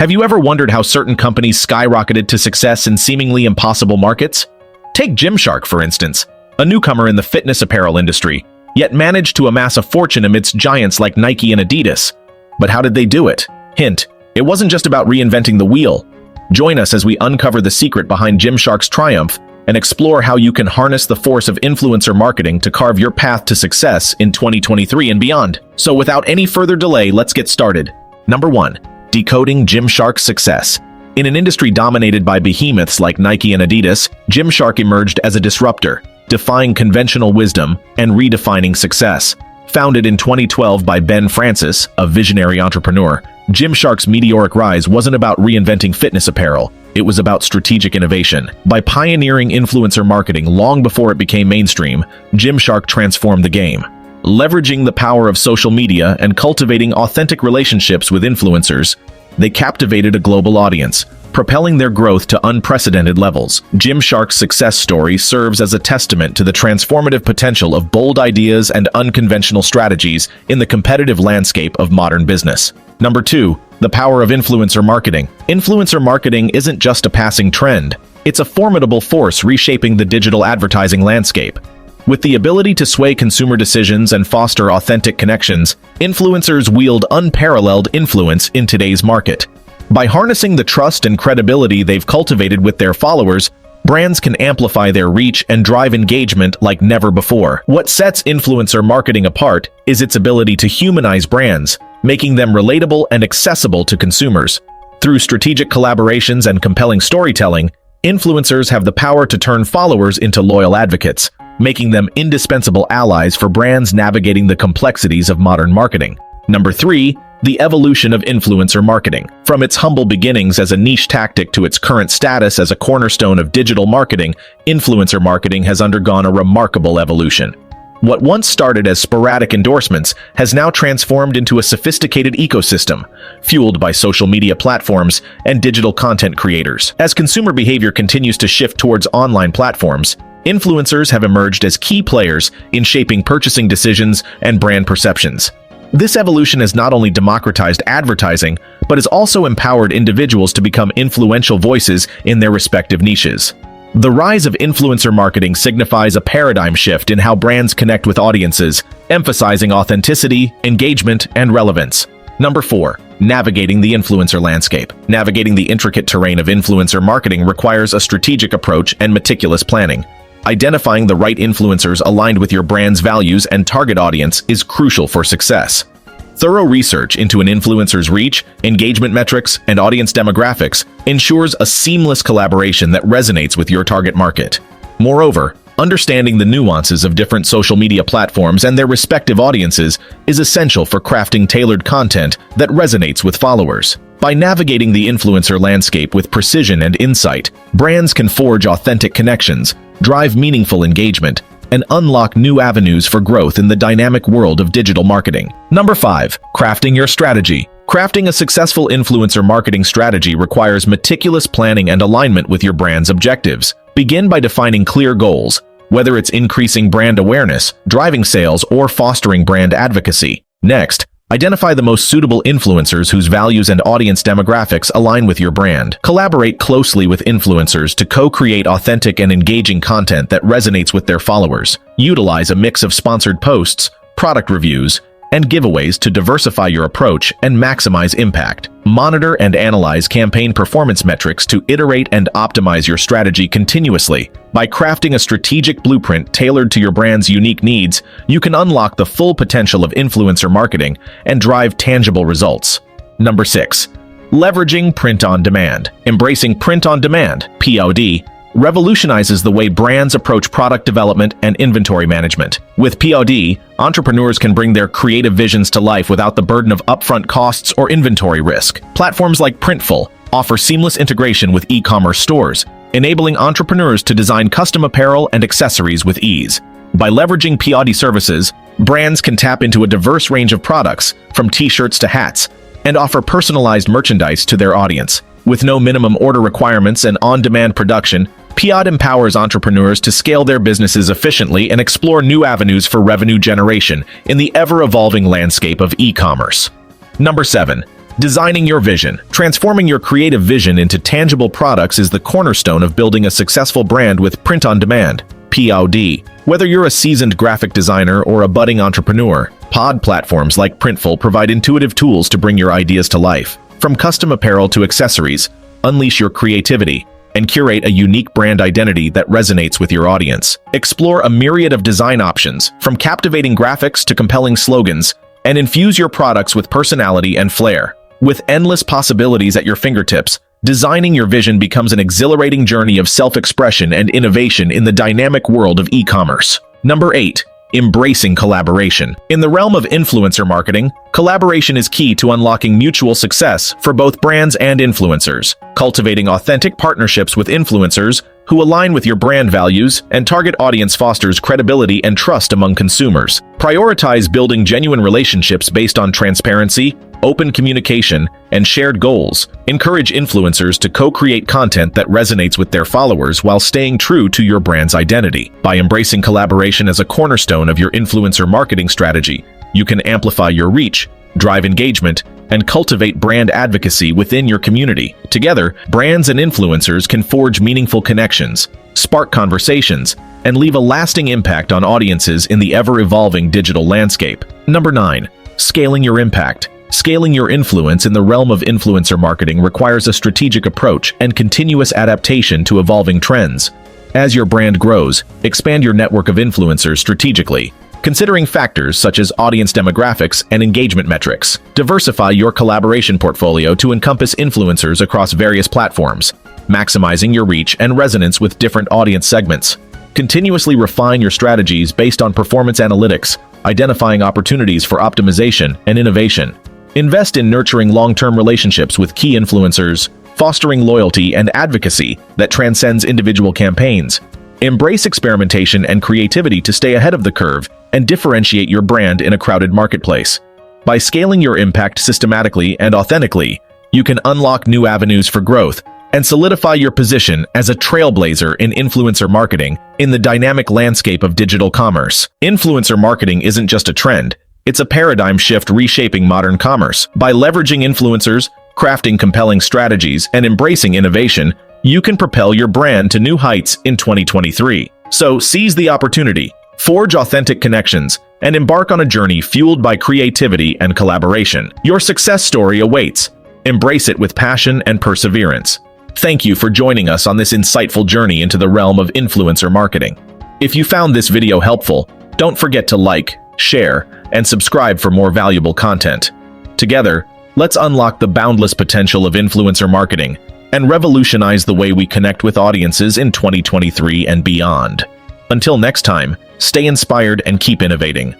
Have you ever wondered how certain companies skyrocketed to success in seemingly impossible markets? Take Gymshark, for instance, a newcomer in the fitness apparel industry, yet managed to amass a fortune amidst giants like Nike and Adidas. But how did they do it? Hint, it wasn't just about reinventing the wheel. Join us as we uncover the secret behind Gymshark's triumph and explore how you can harness the force of influencer marketing to carve your path to success in 2023 and beyond. So without any further delay, let's get started. Number 1. Decoding Gymshark's success. In an industry dominated by behemoths like Nike and Adidas, Gymshark emerged as a disruptor, defying conventional wisdom and redefining success. Founded in 2012 by Ben Francis, a visionary entrepreneur, Gymshark's meteoric rise wasn't about reinventing fitness apparel. It was about strategic innovation. By pioneering influencer marketing long before it became mainstream, Gymshark transformed the game. Leveraging the power of social media and cultivating authentic relationships with influencers, they captivated a global audience, propelling their growth to unprecedented levels. Gymshark's success story serves as a testament to the transformative potential of bold ideas and unconventional strategies in the competitive landscape of modern business. Number 2. The power of influencer marketing. Influencer marketing isn't just a passing trend. It's a formidable force reshaping the digital advertising landscape. With the ability to sway consumer decisions and foster authentic connections, influencers wield unparalleled influence in today's market. By harnessing the trust and credibility they've cultivated with their followers, brands can amplify their reach and drive engagement like never before. What sets influencer marketing apart is its ability to humanize brands, making them relatable and accessible to consumers. Through strategic collaborations and compelling storytelling, influencers have the power to turn followers into loyal advocates, making them indispensable allies for brands navigating the complexities of modern marketing. Number 3. The evolution of influencer marketing. From its humble beginnings as a niche tactic to its current status as a cornerstone of digital marketing, influencer marketing has undergone a remarkable evolution. What once started as sporadic endorsements has now transformed into a sophisticated ecosystem, fueled by social media platforms and digital content creators. As consumer behavior continues to shift towards online platforms, influencers have emerged as key players in shaping purchasing decisions and brand perceptions. This evolution has not only democratized advertising, but has also empowered individuals to become influential voices in their respective niches. The rise of influencer marketing signifies a paradigm shift in how brands connect with audiences, emphasizing authenticity, engagement, and relevance. Number 4. Navigating the influencer landscape. Navigating the intricate terrain of influencer marketing requires a strategic approach and meticulous planning. Identifying the right influencers aligned with your brand's values and target audience is crucial for success. Thorough research into an influencer's reach, engagement metrics, and audience demographics ensures a seamless collaboration that resonates with your target market. Moreover, understanding the nuances of different social media platforms and their respective audiences is essential for crafting tailored content that resonates with followers. By navigating the influencer landscape with precision and insight, brands can forge authentic connections, drive meaningful engagement, and unlock new avenues for growth in the dynamic world of digital marketing. Number 5. Crafting your strategy. Crafting a successful influencer marketing strategy requires meticulous planning and alignment with your brand's objectives. Begin by defining clear goals, whether it's increasing brand awareness, driving sales, or fostering brand advocacy. Next, identify the most suitable influencers whose values and audience demographics align with your brand. Collaborate closely with influencers to co-create authentic and engaging content that resonates with their followers. Utilize a mix of sponsored posts, product reviews, and giveaways to diversify your approach and maximize impact. Monitor and analyze campaign performance metrics to iterate and optimize your strategy continuously. By crafting a strategic blueprint tailored to your brand's unique needs, you can unlock the full potential of influencer marketing and drive tangible results. Number 6. Leveraging print on demand. Embracing print on demand, POD, revolutionizes the way brands approach product development and inventory management. With POD, entrepreneurs can bring their creative visions to life without the burden of upfront costs or inventory risk. Platforms like Printful offer seamless integration with e-commerce stores, enabling entrepreneurs to design custom apparel and accessories with ease. By leveraging POD services, brands can tap into a diverse range of products, from t-shirts to hats, and offer personalized merchandise to their audience. With no minimum order requirements and on-demand production, POD empowers entrepreneurs to scale their businesses efficiently and explore new avenues for revenue generation in the ever-evolving landscape of e-commerce. Number 7. Designing your vision. Transforming your creative vision into tangible products is the cornerstone of building a successful brand with print-on-demand, POD. Whether you're a seasoned graphic designer or a budding entrepreneur, pod platforms like Printful provide intuitive tools to bring your ideas to life. From custom apparel to accessories, unleash your creativity and curate a unique brand identity that resonates with your audience. Explore a myriad of design options, from captivating graphics to compelling slogans, and infuse your products with personality and flair. With endless possibilities at your fingertips, designing your vision becomes an exhilarating journey of self-expression and innovation in the dynamic world of e-commerce. Number 8. Embracing collaboration. In the realm of influencer marketing, collaboration is key to unlocking mutual success for both brands and influencers. Cultivating authentic partnerships with influencers who align with your brand values and target audience fosters credibility and trust among consumers. Prioritize building genuine relationships based on transparency, open communication, and shared goals. Encourage influencers to co-create content that resonates with their followers while staying true to your brand's identity. By embracing collaboration as a cornerstone of your influencer marketing strategy, you can amplify your reach, drive engagement, and cultivate brand advocacy within your community. Together, brands and influencers can forge meaningful connections, spark conversations, and leave a lasting impact on audiences in the ever-evolving digital landscape. Number 9. Scaling your impact. Scaling your influence in the realm of influencer marketing requires a strategic approach and continuous adaptation to evolving trends. As your brand grows, expand your network of influencers strategically, considering factors such as audience demographics and engagement metrics. Diversify your collaboration portfolio to encompass influencers across various platforms, maximizing your reach and resonance with different audience segments. Continuously refine your strategies based on performance analytics, identifying opportunities for optimization and innovation. Invest in nurturing long-term relationships with key influencers, fostering loyalty and advocacy that transcends individual campaigns. Embrace experimentation and creativity to stay ahead of the curve and differentiate your brand in a crowded marketplace. By scaling your impact systematically and authentically, you can unlock new avenues for growth and solidify your position as a trailblazer in influencer marketing in the dynamic landscape of digital commerce. Influencer marketing isn't just a trend, it's a paradigm shift reshaping modern commerce. By leveraging influencers, crafting compelling strategies, and embracing innovation, you can propel your brand to new heights in 2023. So seize the opportunity, forge authentic connections, and embark on a journey fueled by creativity and collaboration. Your success story awaits. Embrace it with passion and perseverance. Thank you for joining us on this insightful journey into the realm of influencer marketing. If you found this video helpful, don't forget to like, share, and subscribe for more valuable content. Together, let's unlock the boundless potential of influencer marketing and revolutionize the way we connect with audiences in 2023 and beyond. Until next time, stay inspired and keep innovating.